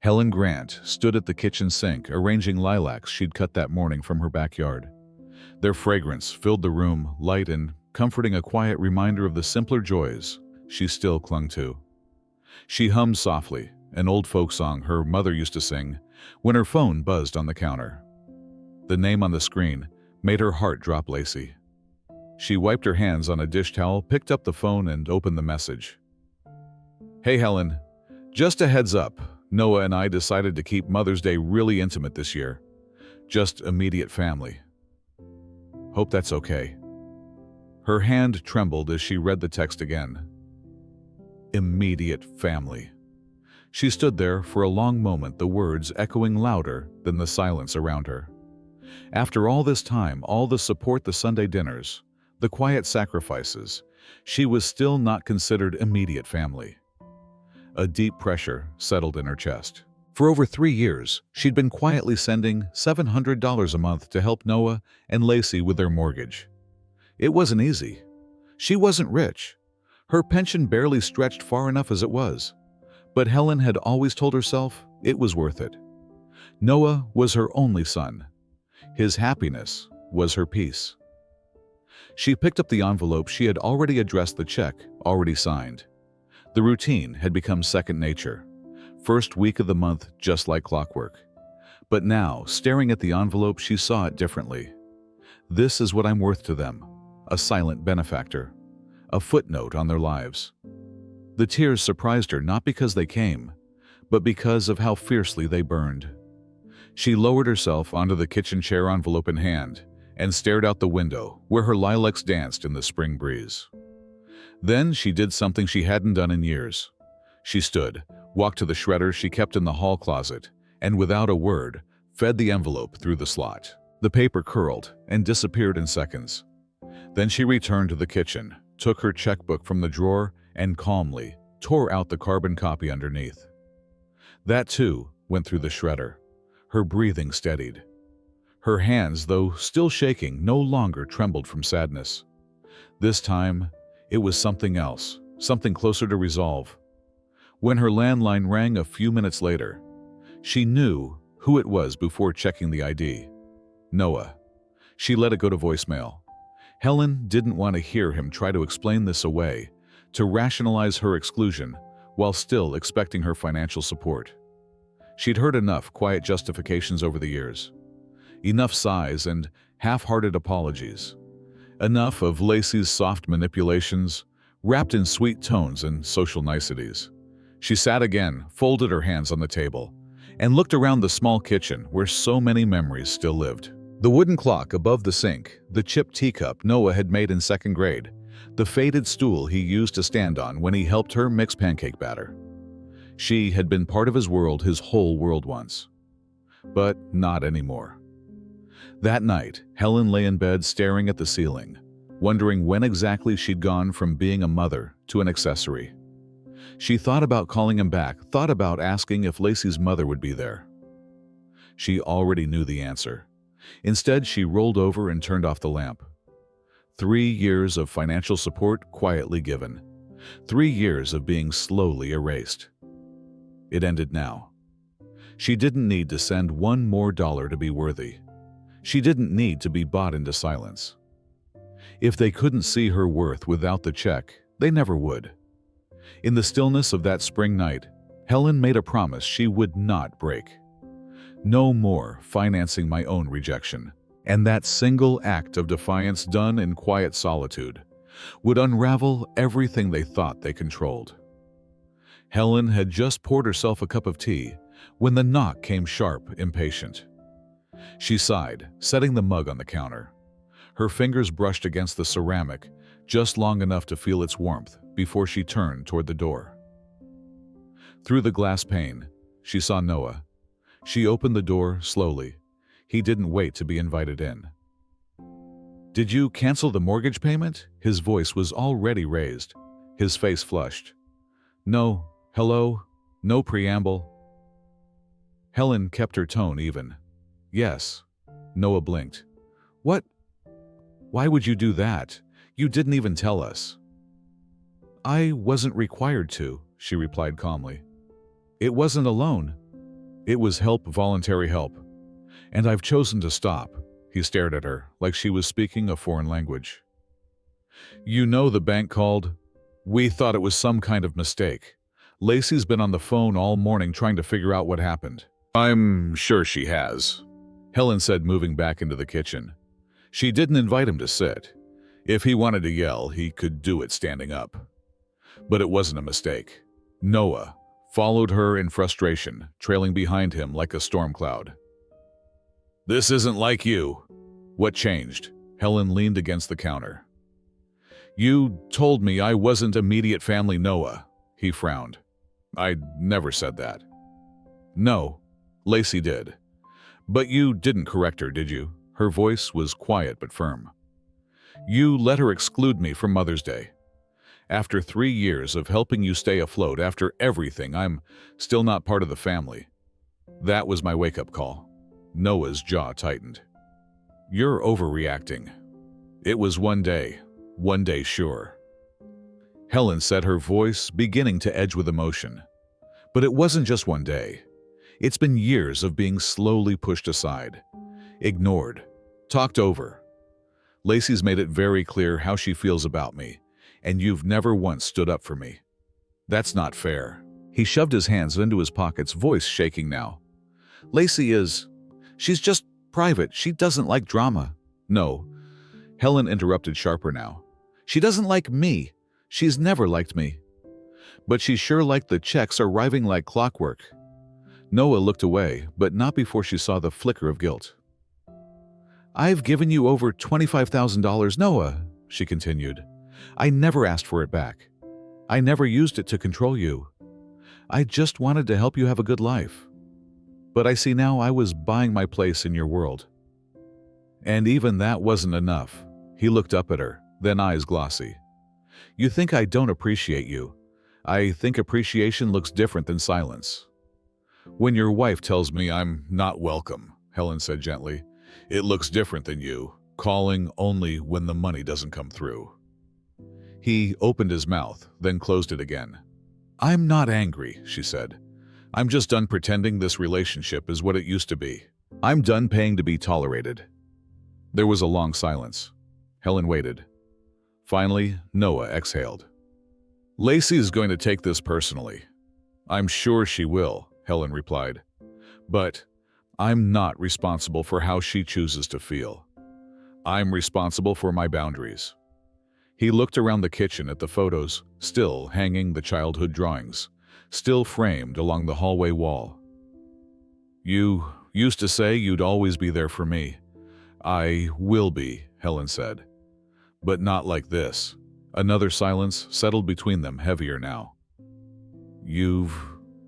Helen Grant stood at the kitchen sink arranging lilacs she'd cut that morning from her backyard. Their fragrance filled the room, light and comforting, a quiet reminder of the simpler joys she still clung to. She hummed softly, an old folk song her mother used to sing, when her phone buzzed on the counter. The name on the screen made her heart drop. Lacey. She wiped her hands on a dish towel, picked up the phone, and opened the message. "Hey Helen, just a heads up, Noah and I decided to keep Mother's Day really intimate this year. Just immediate family. Hope that's okay." Her hand trembled as she read the text again. Immediate family. She stood there for a long moment, the words echoing louder than the silence around her. After all this time, all the support, the Sunday dinners, the quiet sacrifices, she was still not considered immediate family. A deep pressure settled in her chest. For over 3 years, she'd been quietly sending $700 a month to help Noah and Lacey with their mortgage. It wasn't easy. She wasn't rich. Her pension barely stretched far enough as it was. But Helen had always told herself it was worth it. Noah was her only son. His happiness was her peace. She picked up the envelope. She had already addressed the check, already signed. The routine had become second nature. First week of the month, just like clockwork. But now, staring at the envelope, she saw it differently. This is what I'm worth to them. A silent benefactor. A footnote on their lives. The tears surprised her, not because they came, but because of how fiercely they burned. She lowered herself onto the kitchen chair, envelope in hand, and stared out the window where her lilacs danced in the spring breeze. Then she did something she hadn't done in years. She stood, walked to the shredder she kept in the hall closet, and without a word, fed the envelope through the slot. The paper curled and disappeared in seconds. Then she returned to the kitchen, took her checkbook from the drawer, and calmly tore out the carbon copy underneath. That, too, went through the shredder. Her breathing steadied. Her hands, though still shaking, no longer trembled from sadness. This time, it was something else, something closer to resolve. When her landline rang a few minutes later, she knew who it was before checking the ID. Noah. She let it go to voicemail. Helen didn't want to hear him try to explain this away, to rationalize her exclusion, while still expecting her financial support. She'd heard enough quiet justifications over the years. Enough sighs and half-hearted apologies. Enough of Lacey's soft manipulations, wrapped in sweet tones and social niceties. She sat again, folded her hands on the table, and looked around the small kitchen where so many memories still lived. The wooden clock above the sink, the chipped teacup Noah had made in second grade, the faded stool he used to stand on when he helped her mix pancake batter. She had been part of his world, his whole world once. But not anymore. That night, Helen lay in bed staring at the ceiling, wondering when exactly she'd gone from being a mother to an accessory. She thought about calling him back, thought about asking if Lacey's mother would be there. She already knew the answer. Instead, she rolled over and turned off the lamp. 3 years of financial support quietly given. 3 years of being slowly erased. It ended now. She didn't need to send one more dollar to be worthy. She didn't need to be bought into silence. If they couldn't see her worth without the check, they never would. In the stillness of that spring night, Helen made a promise she would not break. No more financing my own rejection. And that single act of defiance done in quiet solitude would unravel everything they thought they controlled. Helen had just poured herself a cup of tea when the knock came sharp, impatient. She sighed, setting the mug on the counter. Her fingers brushed against the ceramic just long enough to feel its warmth before she turned toward the door. Through the glass pane, she saw Noah. She opened the door slowly. He didn't wait to be invited in. "Did you cancel the mortgage payment?" His voice was already raised. His face flushed. "No, hello, no preamble." Helen kept her tone even. "Yes." Noah blinked. "What? Why would you do that? You didn't even tell us." "I wasn't required to," she replied calmly. "It wasn't a loan." It was help, voluntary help. And I've chosen to stop. He stared at her, like she was speaking a foreign language. You know the bank called? We thought it was some kind of mistake. Lacey's been on the phone all morning trying to figure out what happened. I'm sure she has, Helen said, moving back into the kitchen. She didn't invite him to sit. If he wanted to yell, he could do it standing up. But it wasn't a mistake. Noah followed her in frustration, trailing behind him like a storm cloud. This isn't like you. What changed? Helen leaned against the counter. You told me I wasn't immediate family, Noah. He frowned. I never said that. No, Lacey did. But you didn't correct her, did you? Her voice was quiet but firm. You let her exclude me from Mother's Day. After 3 years of helping you stay afloat, after everything, I'm still not part of the family. That was my wake-up call. Noah's jaw tightened. You're overreacting. It was one day sure. Helen said, her voice beginning to edge with emotion. But it wasn't just one day. It's been years of being slowly pushed aside, ignored, talked over. Lacey's made it very clear how she feels about me, and you've never once stood up for me. That's not fair. He shoved his hands into his pockets, voice shaking now. She's just private. She doesn't like drama. No. Helen interrupted sharper now. She doesn't like me. She's never liked me. But she sure liked the checks arriving like clockwork. Noah looked away, but not before she saw the flicker of guilt. I've given you over $25,000, Noah, she continued. I never asked for it back. I never used it to control you. I just wanted to help you have a good life. But I see now I was buying my place in your world. And even that wasn't enough. He looked up at her, then eyes glossy. You think I don't appreciate you. I think appreciation looks different than silence. When your wife tells me I'm not welcome, Helen said gently, it looks different than you, calling only when the money doesn't come through. He opened his mouth, then closed it again. I'm not angry, she said. I'm just done pretending this relationship is what it used to be. I'm done paying to be tolerated. There was a long silence. Helen waited. Finally, Noah exhaled. Lacey's going to take this personally. I'm sure she will, Helen replied. But I'm not responsible for how she chooses to feel. I'm responsible for my boundaries. He looked around the kitchen at the photos, still hanging, the childhood drawings, still framed along the hallway wall. You used to say you'd always be there for me. I will be, Helen said. But not like this. Another silence settled between them, heavier now. You've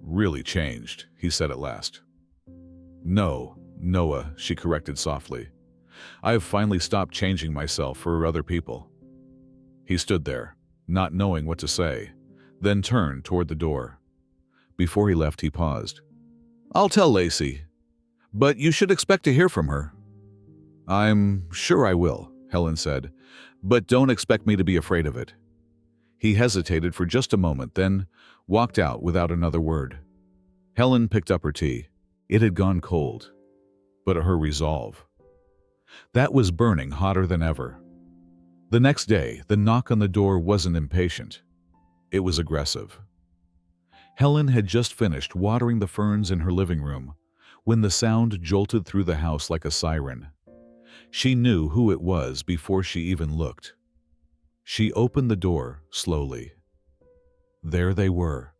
really changed, he said at last. No, Noah, she corrected softly. I've finally stopped changing myself for other people. He stood there, not knowing what to say, then turned toward the door. Before he left, he paused. I'll tell Lacey, but you should expect to hear from her. I'm sure I will, Helen said, but don't expect me to be afraid of it. He hesitated for just a moment, then walked out without another word. Helen picked up her tea. It had gone cold, but her resolve, that was burning hotter than ever. The next day, the knock on the door wasn't impatient. It was aggressive. Helen had just finished watering the ferns in her living room when the sound jolted through the house like a siren. She knew who it was before she even looked. She opened the door slowly. There they were,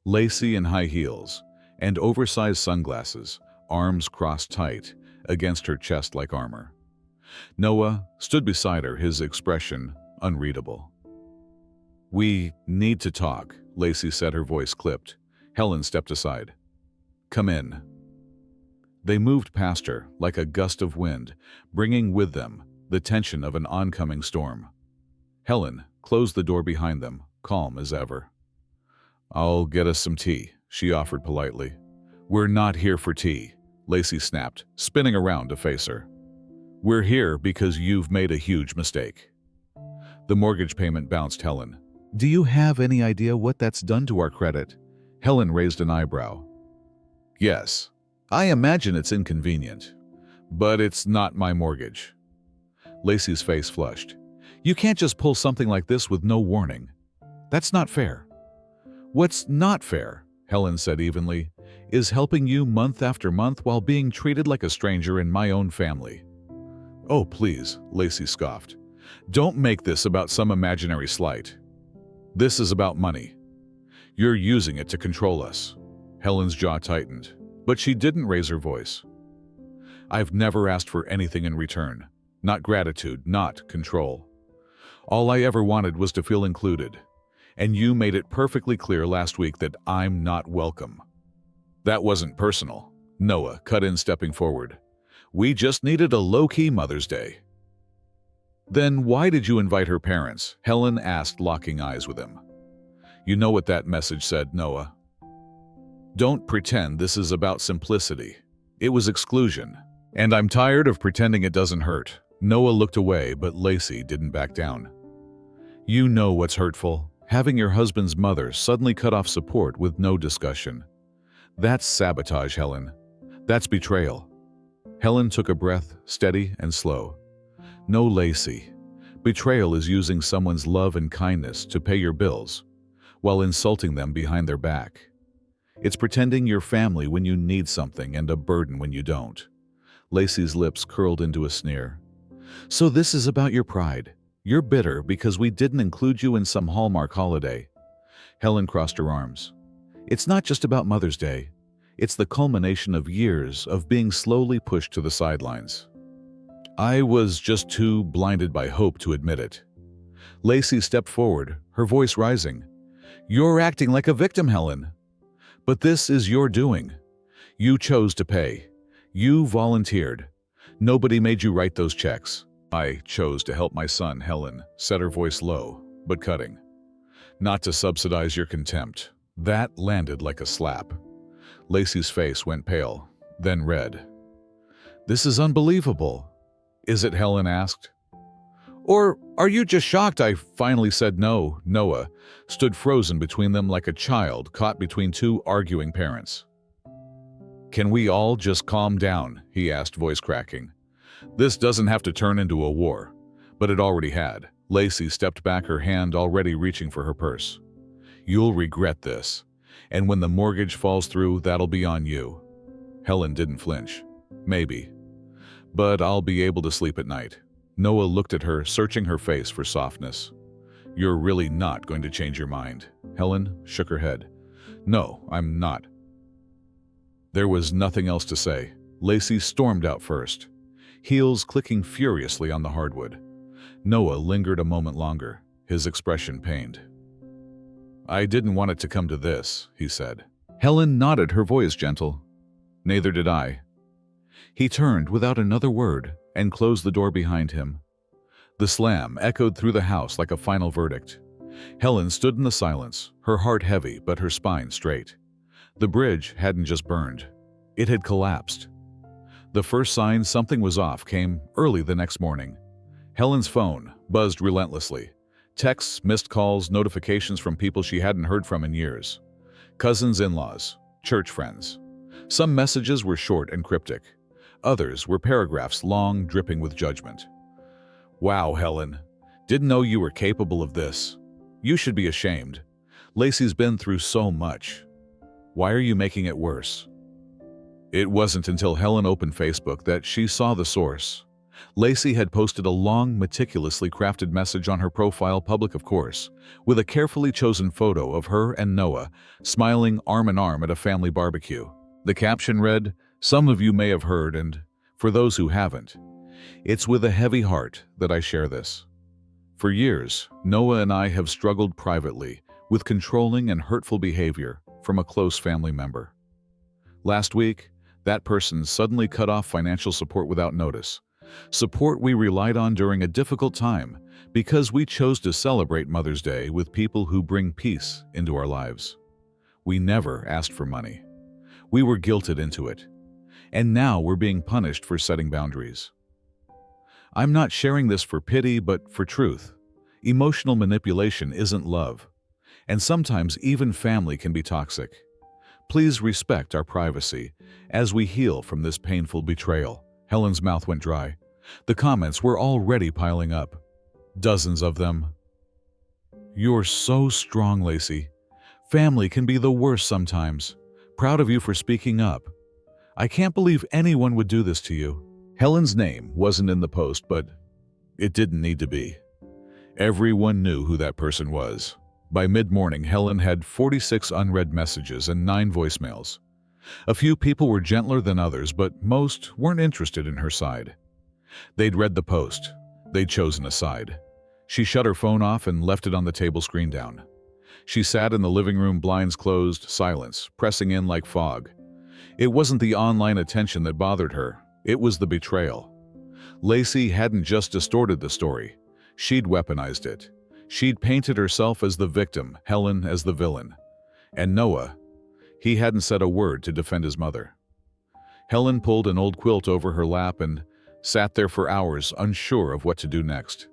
Lacey in high heels and oversized sunglasses, arms crossed tight against her chest like armor. Noah stood beside her, his expression unreadable. We need to talk, Lacey said, her voice clipped. Helen stepped aside. Come in. They moved past her like a gust of wind, bringing with them the tension of an oncoming storm. Helen closed the door behind them, calm as ever. I'll get us some tea, she offered politely. We're not here for tea, Lacey snapped, spinning around to face her. We're here because you've made a huge mistake. The mortgage payment bounced Helen. Do you have any idea what that's done to our credit? Helen raised an eyebrow. Yes, I imagine it's inconvenient, but it's not my mortgage. Lacey's face flushed. You can't just pull something like this with no warning. That's not fair. What's not fair, Helen said evenly, is helping you month after month while being treated like a stranger in my own family. Oh, please, Lacey scoffed. Don't make this about some imaginary slight. This is about money. You're using it to control us. Helen's jaw tightened, but she didn't raise her voice. I've never asked for anything in return. Not gratitude, not control. All I ever wanted was to feel included, and you made it perfectly clear last week that I'm not welcome. That wasn't personal. Noah cut in, stepping forward. We just needed a low-key Mother's Day. Then why did you invite her parents? Helen asked, locking eyes with him. You know what that message said, Noah. Don't pretend this is about simplicity. It was exclusion. And I'm tired of pretending it doesn't hurt. Noah looked away, but Lacey didn't back down. You know what's hurtful? Having your husband's mother suddenly cut off support with no discussion. That's sabotage, Helen. That's betrayal. Helen took a breath, steady and slow. No, Lacey. Betrayal is using someone's love and kindness to pay your bills, while insulting them behind their back. It's pretending you're family when you need something and a burden when you don't. Lacey's lips curled into a sneer. So this is about your pride. You're bitter because we didn't include you in some Hallmark holiday. Helen crossed her arms. It's not just about Mother's Day. It's the culmination of years of being slowly pushed to the sidelines. I was just too blinded by hope to admit it. Lacey stepped forward, her voice rising. You're acting like a victim, Helen. But this is your doing. You chose to pay. You volunteered. Nobody made you write those checks. I chose to help my son, Helen said, her voice low, but cutting. Not to subsidize your contempt. That landed like a slap. Lacey's face went pale, then red. This is unbelievable. Is it? Helen asked. Or are you just shocked I finally said no? Noah stood frozen between them like a child caught between two arguing parents. Can we all just calm down? He asked, voice cracking. This doesn't have to turn into a war, but it already had. Lacey stepped back, her hand already reaching for her purse. You'll regret this, and when the mortgage falls through, that'll be on you. Helen didn't flinch. Maybe. But I'll be able to sleep at night. Noah looked at her, searching her face for softness. You're really not going to change your mind. Helen shook her head. No, I'm not. There was nothing else to say. Lacey stormed out first, heels clicking furiously on the hardwood. Noah lingered a moment longer, his expression pained. I didn't want it to come to this, he said. Helen nodded, her voice gentle. Neither did I. He turned without another word and closed the door behind him. The slam echoed through the house like a final verdict. Helen stood in the silence, her heart heavy but her spine straight. The bridge hadn't just burned. It had collapsed. The first sign something was off came early the next morning. Helen's phone buzzed relentlessly. Texts, missed calls, notifications from people she hadn't heard from in years. Cousins, in-laws, church friends. Some messages were short and cryptic. Others were paragraphs long, dripping with judgment. Wow, Helen. Didn't know you were capable of this. You should be ashamed. Lacey's been through so much. Why are you making it worse? It wasn't until Helen opened Facebook that she saw the source. Lacey had posted a long, meticulously crafted message on her profile, public of course, with a carefully chosen photo of her and Noah smiling arm in arm at a family barbecue. The caption read, "Some of you may have heard, and for those who haven't, it's with a heavy heart that I share this. For years, Noah and I have struggled privately with controlling and hurtful behavior from a close family member. Last week, that person suddenly cut off financial support without notice. Support we relied on during a difficult time because we chose to celebrate Mother's Day with people who bring peace into our lives. We never asked for money. We were guilted into it. And now we're being punished for setting boundaries. I'm not sharing this for pity, but for truth. Emotional manipulation isn't love. And sometimes even family can be toxic. Please respect our privacy as we heal from this painful betrayal." Helen's mouth went dry. The comments were already piling up. Dozens of them. "You're so strong, Lacey. Family can be the worst sometimes. Proud of you for speaking up. I can't believe anyone would do this to you." Helen's name wasn't in the post, but it didn't need to be. Everyone knew who that person was. By mid-morning, Helen had 46 unread messages and 9 voicemails. A few people were gentler than others, but most weren't interested in her side. They'd read the post. They'd chosen a side. She shut her phone off and left it on the table screen down. She sat in the living room, blinds closed, silence, pressing in like fog. It wasn't the online attention that bothered her. It was the betrayal. Lacey hadn't just distorted the story. She'd weaponized it. She'd painted herself as the victim, Helen as the villain. And Noah, he hadn't said a word to defend his mother. Helen pulled an old quilt over her lap and sat there for hours, unsure of what to do next.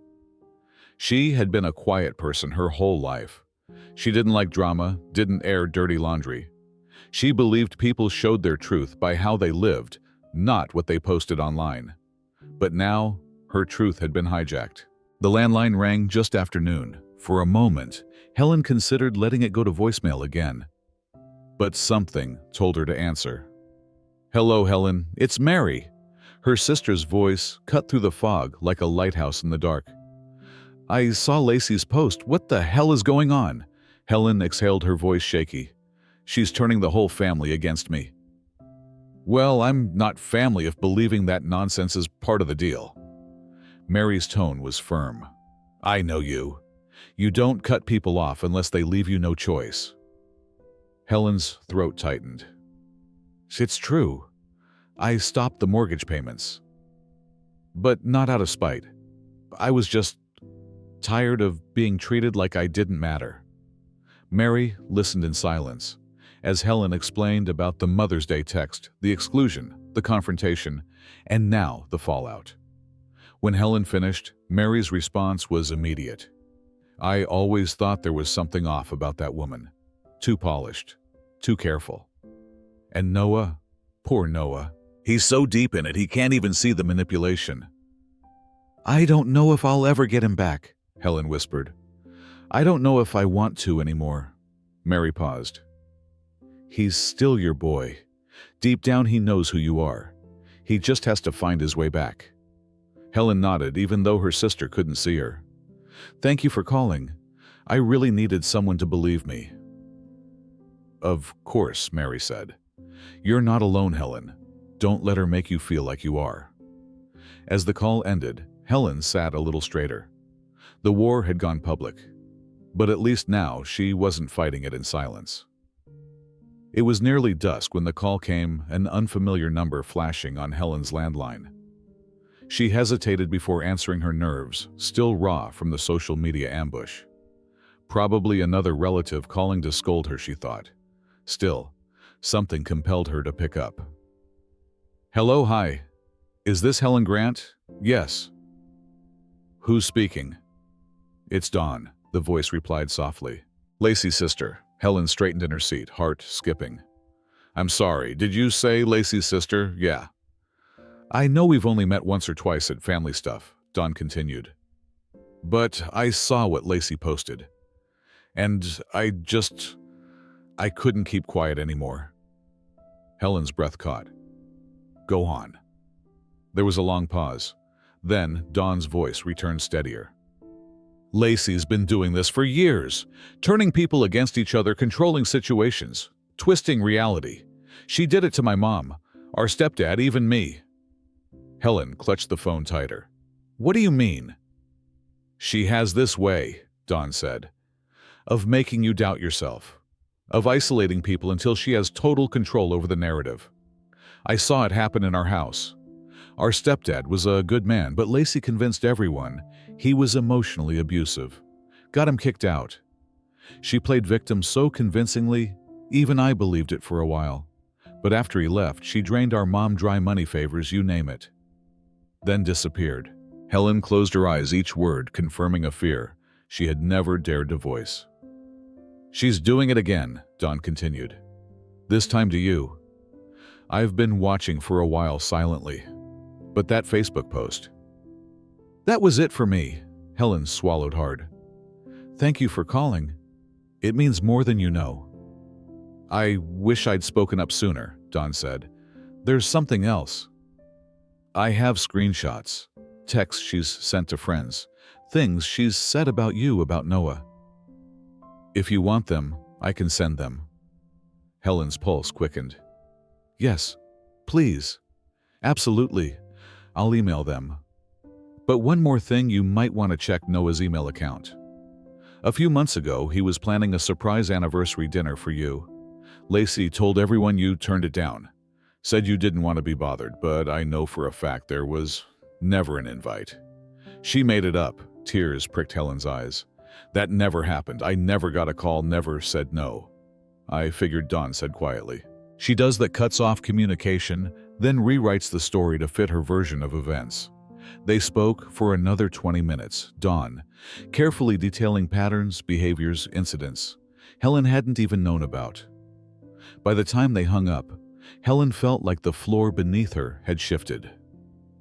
She had been a quiet person her whole life. She didn't like drama, didn't air dirty laundry. She believed people showed their truth by how they lived, not what they posted online. But now, her truth had been hijacked. The landline rang just after noon. For a moment, Helen considered letting it go to voicemail again. But something told her to answer. "Hello, Helen. It's Mary." Her sister's voice cut through the fog like a lighthouse in the dark. "I saw Lacey's post. What the hell is going on?" Helen exhaled, her voice shaky. "She's turning the whole family against me." "Well, I'm not family if believing that nonsense is part of the deal." Mary's tone was firm. "I know you. You don't cut people off unless they leave you no choice." Helen's throat tightened. "It's true. I stopped the mortgage payments. But not out of spite. I was just tired of being treated like I didn't matter." Mary listened in silence as Helen explained about the Mother's Day text, the exclusion, the confrontation, and now the fallout. When Helen finished, Mary's response was immediate. "I always thought there was something off about that woman. Too polished, too careful. And Noah, poor Noah, he's so deep in it he can't even see the manipulation." "I don't know if I'll ever get him back," Helen whispered. "I don't know if I want to anymore." Mary paused. "He's still your boy. Deep down he knows who you are. He just has to find his way back." Helen nodded, even though her sister couldn't see her. "Thank you for calling. I really needed someone to believe me." "Of course," Mary said. "You're not alone, Helen. Don't let her make you feel like you are." As the call ended, Helen sat a little straighter. The war had gone public, but at least now she wasn't fighting it in silence. It was nearly dusk when the call came, an unfamiliar number flashing on Helen's landline. She hesitated before answering, her nerves still raw from the social media ambush. Probably another relative calling to scold her, she thought. Still, something compelled her to pick up. "Hello, hi. Is this Helen Grant?" "Yes." "Who's speaking?" "It's Dawn," the voice replied softly. "Lacey's sister." Helen straightened in her seat, heart skipping. "I'm sorry, did you say Lacey's sister?" "Yeah." "I know we've only met once or twice at family stuff," Dawn continued. "But I saw what Lacey posted. And I couldn't keep quiet anymore." Helen's breath caught. "Go on." There was a long pause. Then Dawn's voice returned steadier. "Lacey's been doing this for years, turning people against each other, controlling situations, twisting reality. She did it to my mom, our stepdad, even me." Helen clutched the phone tighter. "What do you mean?" "She has this way," Dawn said, "of making you doubt yourself, of isolating people until she has total control over the narrative. I saw it happen in our house. Our stepdad was a good man, but Lacey convinced everyone he was emotionally abusive. Got him kicked out. She played victim so convincingly, even I believed it for a while. But after he left, she drained our mom dry money favors, you name it. Then disappeared." Helen closed her eyes, each word confirming a fear she had never dared to voice. "She's doing it again," Dawn continued. This time to you. I've been watching for a while silently. But that Facebook post. That was it for me. Helen swallowed hard. Thank you for calling. It means more than you know. I wish I'd spoken up sooner, Dawn said. There's something else. I have screenshots, texts she's sent to friends, things she's said about you about Noah. If you want them, I can send them. Helen's pulse quickened. Yes, please. Absolutely. I'll email them. But one more thing, you might want to check Noah's email account. A few months ago, he was planning a surprise anniversary dinner for you. Lacey told everyone you turned it down. Said you didn't want to be bothered, but I know for a fact there was never an invite. She made it up. Tears pricked Helen's eyes. That never happened. I never got a call, never said no. I figured, Dawn said quietly. She does that, cuts off communication, then rewrites the story to fit her version of events. They spoke for another 20 minutes, Dawn, carefully detailing patterns, behaviors, incidents Helen hadn't even known about. By the time they hung up, Helen felt like the floor beneath her had shifted.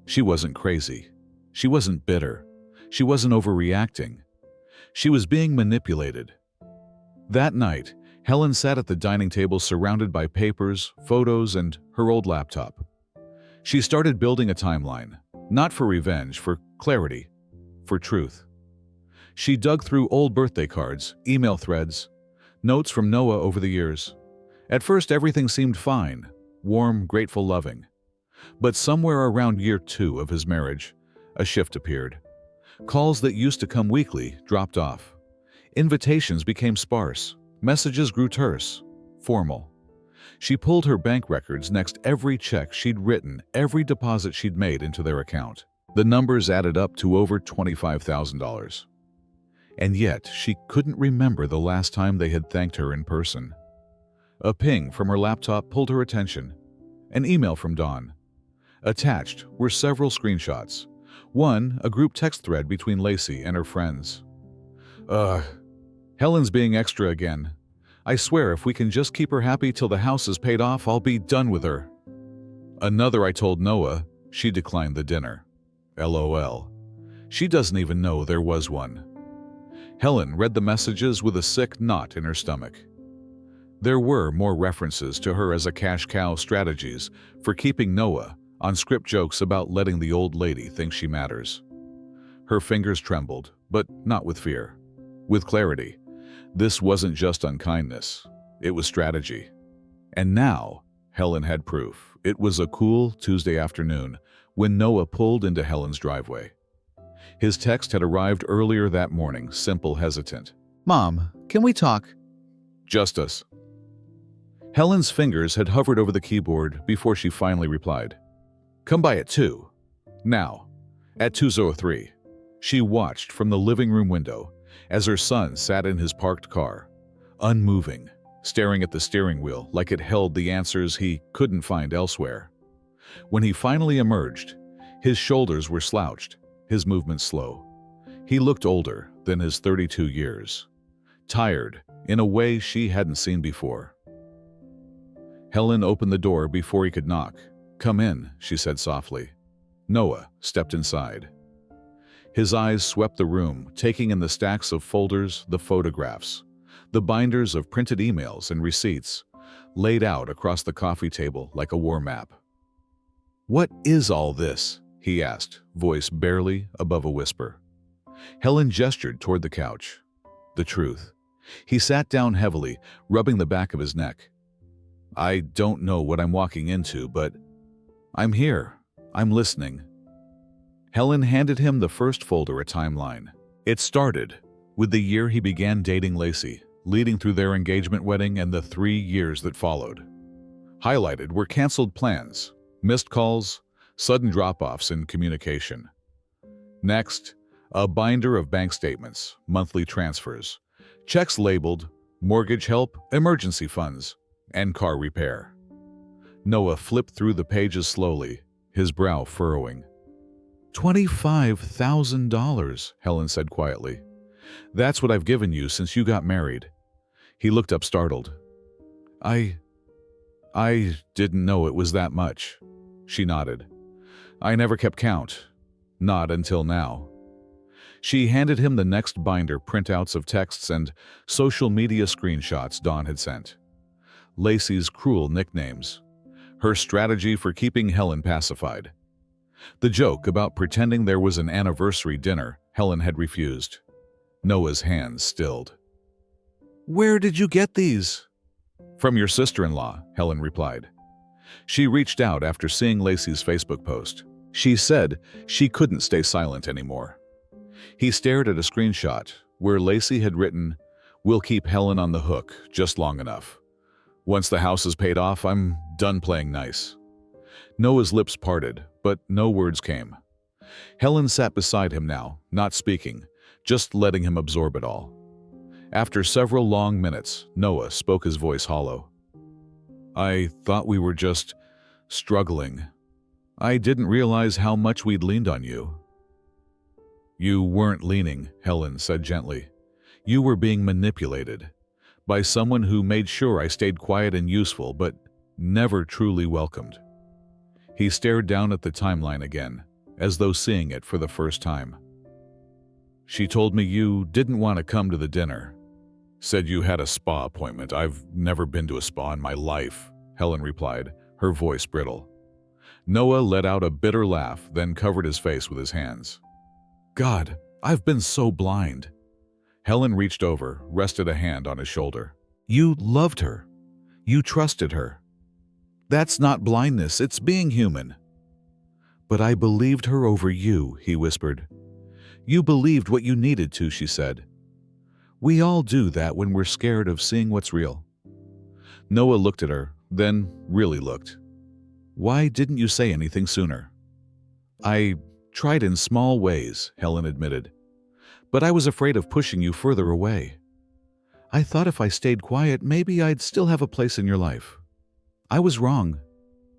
She wasn't crazy. She wasn't bitter. She wasn't overreacting. She was being manipulated. That night, Helen sat at the dining table surrounded by papers, photos, and her old laptop. She started building a timeline, not for revenge, for clarity, for truth. She dug through old birthday cards, email threads, notes from Noah over the years. At first, everything seemed fine, warm, grateful, loving. But somewhere around year 2 of his marriage, a shift appeared. Calls that used to come weekly dropped off. Invitations became sparse. Messages grew terse, formal. She pulled her bank records next every check she'd written, every deposit she'd made into their account. The numbers added up to over $25,000. And yet, she couldn't remember the last time they had thanked her in person. A ping from her laptop pulled her attention. An email from Dawn. Attached were several screenshots. One, a group text thread between Lacey and her friends. Helen's being extra again. I swear if we can just keep her happy till the house is paid off, I'll be done with her. Another, I told Noah she declined the dinner. LOL. She doesn't even know there was one. Helen read the messages with a sick knot in her stomach. There were more references to her as a cash cow, strategies for keeping Noah on, script jokes about letting the old lady think she matters. Her fingers trembled, but not with fear. With clarity. This wasn't just unkindness. It was strategy. And now, Helen had proof. It was a cool Tuesday afternoon when Noah pulled into Helen's driveway. His text had arrived earlier that morning, simple, hesitant. Mom, can we talk? Just us. Helen's fingers had hovered over the keyboard before she finally replied. Come by at 2. Now, at 2:03. She watched from the living room window as her son sat in his parked car, unmoving, staring at the steering wheel like it held the answers he couldn't find elsewhere. When he finally emerged, his shoulders were slouched, his movements slow. He looked older than his 32 years, tired in a way she hadn't seen before. Helen opened the door before he could knock. Come in, she said softly. Noah stepped inside. His eyes swept the room, taking in the stacks of folders, the photographs, the binders of printed emails and receipts, laid out across the coffee table like a war map. What is all this? He asked, voice barely above a whisper. Helen gestured toward the couch. The truth. He sat down heavily, rubbing the back of his neck. I don't know what I'm walking into, but I'm here. I'm listening. Helen handed him the first folder, a timeline. It started with the year he began dating Lacey, leading through their engagement, wedding, and the 3 years that followed. Highlighted were canceled plans, missed calls, sudden drop-offs in communication. Next, a binder of bank statements, monthly transfers, checks labeled mortgage help, emergency funds, and car repair. Noah flipped through the pages slowly, his brow furrowing. $25,000, Helen said quietly. That's what I've given you since you got married. He looked up startled. I I didn't know it was that much. She nodded. I never kept count. Not until now. She handed him the next binder printouts of texts and social media screenshots Dawn had sent. Lacey's cruel nicknames. Her strategy for keeping Helen pacified. The joke about pretending there was an anniversary dinner Helen had refused. Noah's hands stilled. Where did you get these? From your sister-in-law, Helen replied. She reached out after seeing Lacey's Facebook post. She said she couldn't stay silent anymore. He stared at a screenshot where Lacey had written, "We'll keep Helen on the hook just long enough. Once the house is paid off, I'm done playing nice." Noah's lips parted, but no words came. Helen sat beside him now, not speaking, just letting him absorb it all. After several long minutes, Noah spoke, his voice hollow. I thought we were just struggling. I didn't realize how much we'd leaned on you. You weren't leaning, Helen said gently. You were being manipulated by someone who made sure I stayed quiet and useful, but never truly welcomed. He stared down at the timeline again, as though seeing it for the first time. She told me you didn't want to come to the dinner. Said you had a spa appointment. I've never been to a spa in my life, Helen replied, her voice brittle. Noah let out a bitter laugh, then covered his face with his hands. God, I've been so blind. Helen reached over, rested a hand on his shoulder. You loved her. You trusted her. That's not blindness, it's being human. But I believed her over you, he whispered. You believed what you needed to, she said. We all do that when we're scared of seeing what's real. Noah looked at her, then really looked. Why didn't you say anything sooner? I tried in small ways, Helen admitted. But I was afraid of pushing you further away. I thought if I stayed quiet, maybe I'd still have a place in your life. I was wrong.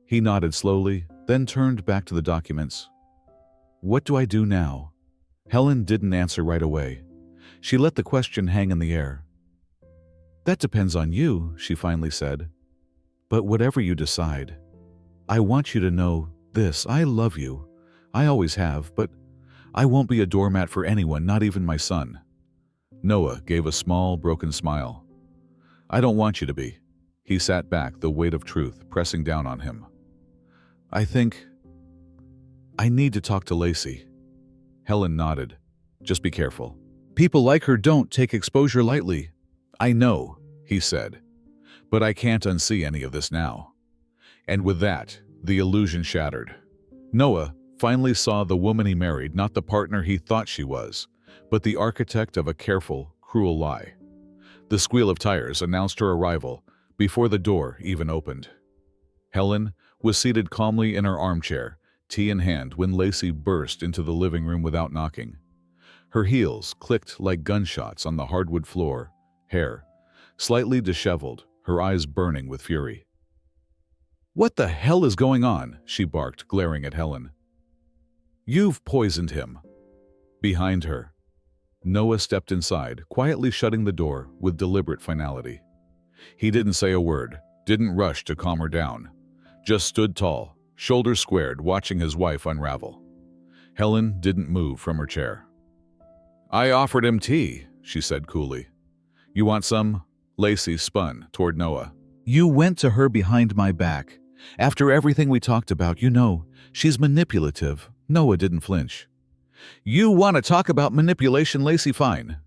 He nodded slowly, then turned back to the documents. What do I do now? Helen didn't answer right away. She let the question hang in the air. That depends on you, she finally said. But whatever you decide, I want you to know this. I love you. I always have, but I won't be a doormat for anyone, not even my son. Noah gave a small, broken smile. I don't want you to be. He sat back, the weight of truth pressing down on him. I think I need to talk to Lacey. Helen nodded. Just be careful. People like her don't take exposure lightly. I know, he said, but I can't unsee any of this now. And with that, the illusion shattered. Noah finally saw the woman he married, not the partner he thought she was, but the architect of a careful, cruel lie. The squeal of tires announced her arrival before the door even opened. Helen was seated calmly in her armchair, tea in hand, when Lacey burst into the living room without knocking. Her heels clicked like gunshots on the hardwood floor, hair slightly disheveled, her eyes burning with fury. What the hell is going on? She barked, glaring at Helen. You've poisoned him. Behind her, Noah stepped inside, quietly shutting the door with deliberate finality. He didn't say a word, didn't rush to calm her down, just stood tall, shoulders squared, watching his wife unravel. Helen didn't move from her chair. I offered him tea, she said coolly. You want some? Lacey spun toward Noah. You went to her behind my back. After everything we talked about, you know, she's manipulative. Noah didn't flinch. You want to talk about manipulation, Lacey? Fine.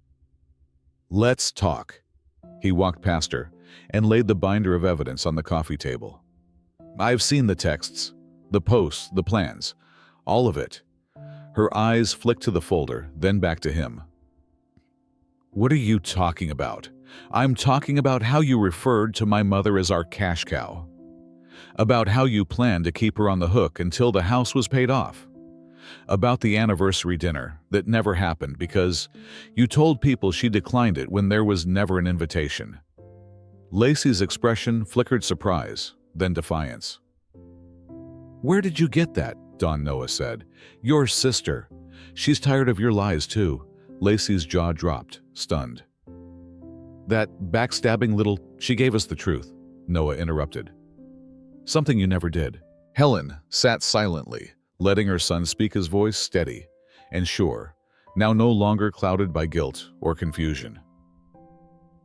Let's talk. He walked past her and laid the binder of evidence on the coffee table. I've seen the texts, the posts, the plans, all of it. Her eyes flicked to the folder, then back to him. What are you talking about? I'm talking about how you referred to my mother as our cash cow. About how you planned to keep her on the hook until the house was paid off. About the anniversary dinner that never happened because you told people she declined it when there was never an invitation. Lacey's expression flickered surprise, then defiance. Where did you get that? Don Noah said. Your sister. She's tired of your lies too. Lacey's jaw dropped, stunned. That backstabbing little... She gave us the truth, Noah interrupted. Something you never did. Helen sat silently, letting her son speak, his voice steady and sure, now no longer clouded by guilt or confusion.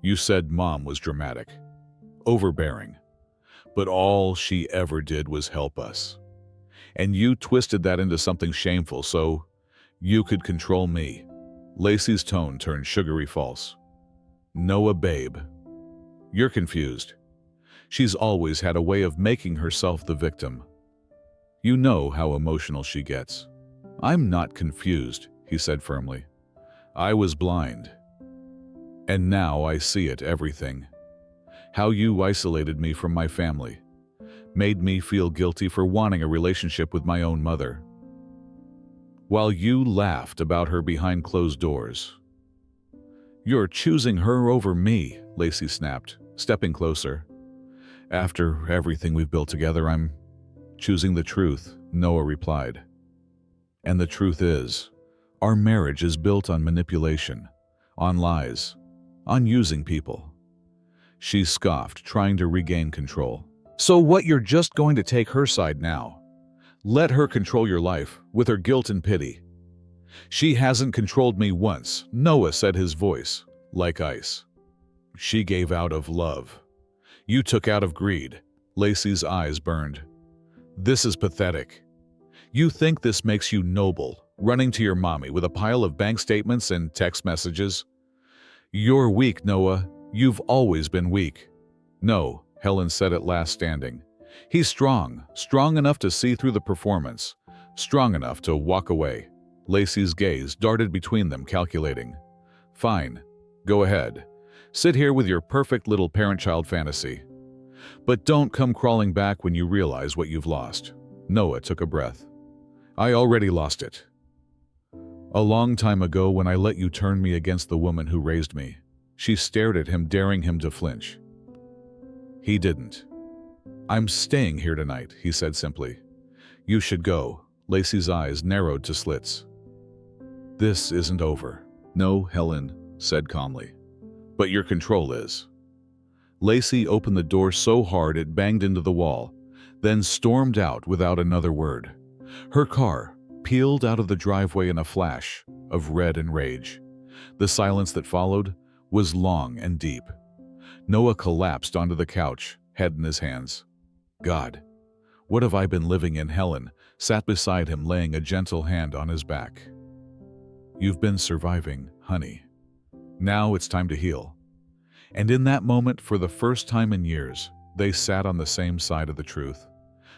You said Mom was dramatic, overbearing, but all she ever did was help us. And you twisted that into something shameful so you could control me. Lacey's tone turned sugary false. Noah, babe, you're confused. She's always had a way of making herself the victim. You know how emotional she gets. I'm not confused, he said firmly. I was blind. And now I see it, everything. How you isolated me from my family. Made me feel guilty for wanting a relationship with my own mother. While you laughed about her behind closed doors. You're choosing her over me, Lacey snapped, stepping closer. After everything we've built together, I'm choosing the truth, Noah replied. And the truth is, our marriage is built on manipulation, on lies, on using people. She scoffed, trying to regain control. So what, you're just going to take her side now? Let her control your life, with her guilt and pity. She hasn't controlled me once, Noah said, his voice like ice. She gave out of love. You took out of greed. Lacey's eyes burned. This is pathetic. You think this makes you noble, running to your mommy with a pile of bank statements and text messages? You're weak, Noah. You've always been weak. No, Helen said at last, standing. He's strong, strong enough to see through the performance, strong enough to walk away. Lacey's gaze darted between them, calculating. Fine, go ahead. Sit here with your perfect little parent-child fantasy. But don't come crawling back when you realize what you've lost. Noah took a breath. I already lost it. A long time ago, when I let you turn me against the woman who raised me. She stared at him, daring him to flinch. He didn't. I'm staying here tonight, he said simply. You should go. Lacey's eyes narrowed to slits. This isn't over. No, Helen said calmly. But your control is. Lacey opened the door so hard it banged into the wall, then stormed out without another word. Her car peeled out of the driveway in a flash of red and rage. The silence that followed was long and deep. Noah collapsed onto the couch, head in his hands. God, what have I been living in? Helen sat beside him, laying a gentle hand on his back. You've been surviving, honey. Now it's time to heal. And in that moment, for the first time in years, they sat on the same side of the truth.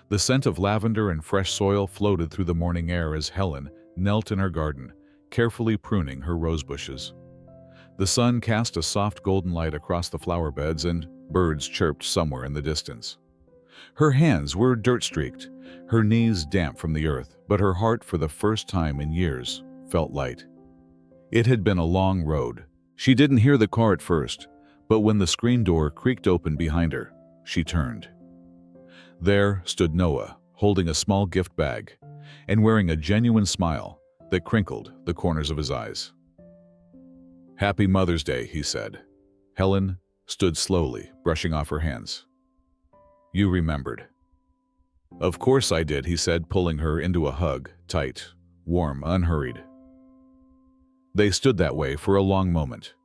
The scent of lavender and fresh soil floated through the morning air as Helen knelt in her garden, carefully pruning her rose bushes. The sun cast a soft golden light across the flower beds, and birds chirped somewhere in the distance. Her hands were dirt-streaked, her knees damp from the earth, but her heart, for the first time in years, felt light. It had been a long road. She didn't hear the car at first, but when the screen door creaked open behind her, she turned. There stood Noah, holding a small gift bag and wearing a genuine smile that crinkled the corners of his eyes. Happy Mother's Day, he said. Helen stood slowly, brushing off her hands. You remembered. Of course I did, he said, pulling her into a hug, tight, warm, unhurried. They stood that way for a long moment.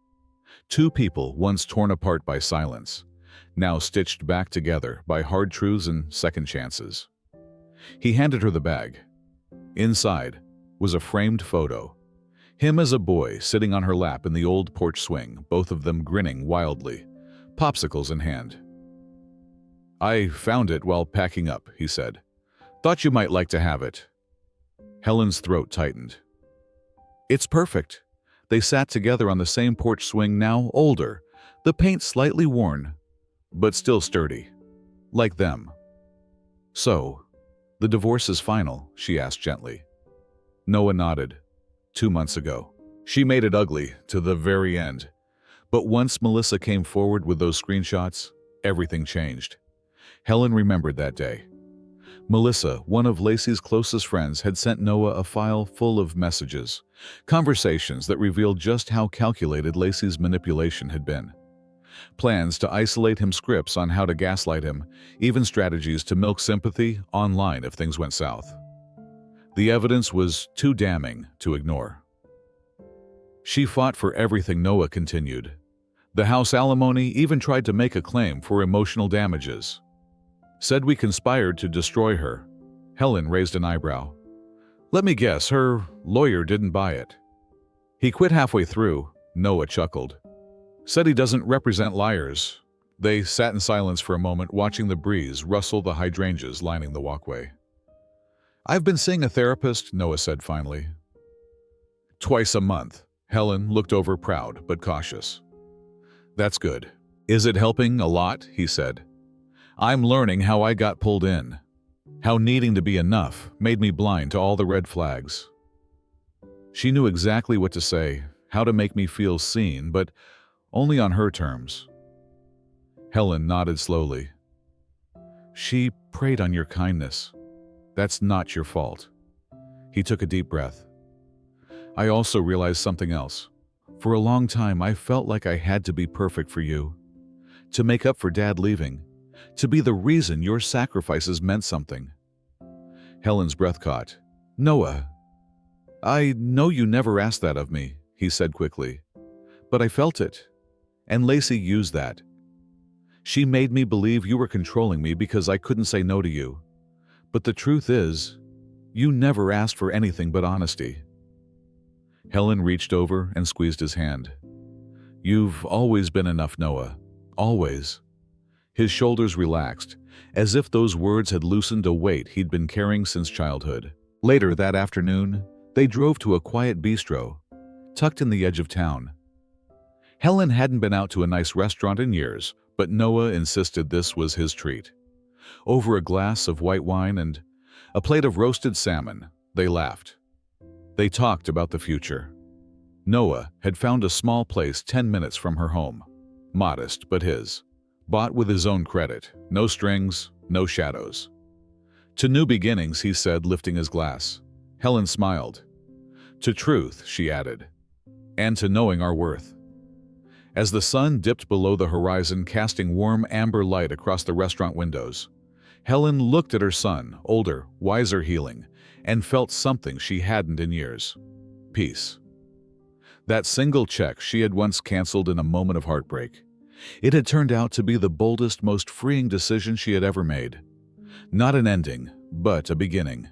Two people once torn apart by silence, now stitched back together by hard truths and second chances. He handed her the bag. Inside was a framed photo. Him as a boy sitting on her lap in the old porch swing, both of them grinning wildly, popsicles in hand. I found it while packing up, he said. Thought you might like to have it. Helen's throat tightened. It's perfect. They sat together on the same porch swing, now older, the paint slightly worn, but still sturdy, like them. So, the divorce is final, she asked gently. Noah nodded. 2 months ago. She made it ugly to the very end. But once Melissa came forward with those screenshots, everything changed. Helen remembered that day. Melissa, one of Lacey's closest friends, had sent Noah a file full of messages, conversations that revealed just how calculated Lacey's manipulation had been. Plans to isolate him, scripts on how to gaslight him, even strategies to milk sympathy online if things went south. The evidence was too damning to ignore. She fought for everything, Noah continued. The house alimony, even tried to make a claim for emotional damages. Said we conspired to destroy her. Helen raised an eyebrow. Let me guess, her lawyer didn't buy it. He quit halfway through, Noah chuckled. Said he doesn't represent liars. They sat in silence for a moment, watching the breeze rustle the hydrangeas lining the walkway. I've been seeing a therapist, Noah said finally. Twice a month. Helen looked over, proud but cautious. That's good. Is it helping a lot? He said. I'm learning how I got pulled in. How needing to be enough made me blind to all the red flags. She knew exactly what to say, how to make me feel seen, but only on her terms. Helen nodded slowly. She preyed on your kindness. That's not your fault. He took a deep breath. I also realized something else. For a long time, I felt like I had to be perfect for you. To make up for Dad leaving. To be the reason your sacrifices meant something. Helen's breath caught. Noah. I know you never asked that of me, he said quickly. But I felt it. And Lacey used that. She made me believe you were controlling me because I couldn't say no to you. But the truth is, you never asked for anything but honesty. Helen reached over and squeezed his hand. You've always been enough, Noah. Always. His shoulders relaxed, as if those words had loosened a weight he'd been carrying since childhood. Later that afternoon, they drove to a quiet bistro, tucked in the edge of town. Helen hadn't been out to a nice restaurant in years, but Noah insisted this was his treat. Over a glass of white wine and a plate of roasted salmon, they laughed. They talked about the future. Noah had found a small place 10 minutes from her home. Modest, but his. Bought with his own credit. No strings, no shadows. To new beginnings, he said, lifting his glass. Helen smiled. To truth, she added. And to knowing our worth. As the sun dipped below the horizon, casting warm amber light across the restaurant windows, Helen looked at her son, older, wiser, healing, and felt something she hadn't in years. Peace. That single check she had once canceled in a moment of heartbreak. It had turned out to be the boldest, most freeing decision she had ever made. Not an ending, but a beginning.